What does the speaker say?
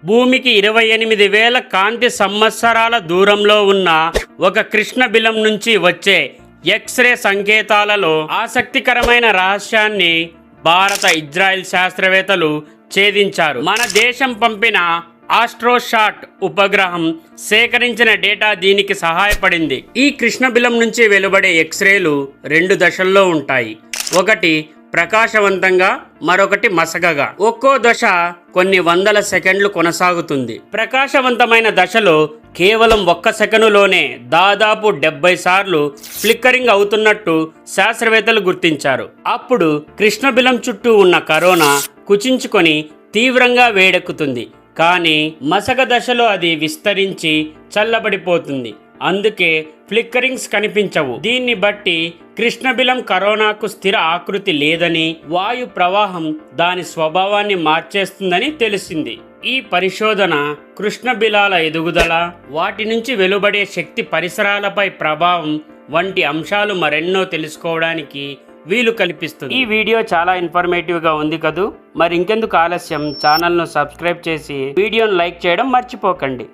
భూమికి 28,000 కాంతి సంవత్సరాల దూరంలో ఉన్న ఒక కృష్ణబిలం నుంచి వచ్చే ఎక్స్రే సంకేతాలలో ఆసక్తికరమైన రహస్యాన్ని భారత ఇజ్రాయెల్ శాస్త్రవేత్తలు ఛేదించారు. మన దేశం పంపిన ఆస్ట్రోషాట్ ఉపగ్రహం సేకరించిన డేటా దీనికి సహాయపడింది. ఈ కృష్ణబిలం నుంచి వెలువడే ఎక్స్రేలు 2 దశల్లో ఉంటాయి. ఒకటి ప్రకాశవంతంగా, మరొకటి మసకగా. ఒక్కో దశ కొన్ని వందల సెకండ్లు కొనసాగుతుంది. ప్రకాశవంతమైన దశలో కేవలం 1 సెకనులోనే దాదాపు 70 సార్లు ఫ్లిక్కరింగ్ అవుతున్నట్టు శాస్త్రవేత్తలు గుర్తించారు. అప్పుడు కృష్ణబిలం చుట్టూ ఉన్న కరోనా కుచించుకొని తీవ్రంగా వేడెక్కుతుంది. కానీ మసక దశలో అది విస్తరించి చల్లబడిపోతుంది. అందుకే ఫ్లిక్కరింగ్స్ కనిపించవు. దీన్ని బట్టి కృష్ణబిలం కరోనాకు స్థిర ఆకృతి లేదని, వాయు ప్రవాహం దాని స్వభావాన్ని మార్చేస్తుందని తెలిసింది. ఈ పరిశోధన కృష్ణబిలాల ఎదుగుదల, వాటి నుంచి వెలువడే శక్తి, పరిసరాలపై ప్రభావం వంటి అంశాలు మరెన్నో తెలుసుకోవడానికి వీలు కల్పిస్తుంది. ఈ వీడియో చాలా ఇన్ఫర్మేటివ్ గా ఉంది కదూ. మరి ఇంకెందుకు ఆలస్యం, ఛానల్ను సబ్స్క్రైబ్ చేసి వీడియోను లైక్ చేయడం మర్చిపోకండి.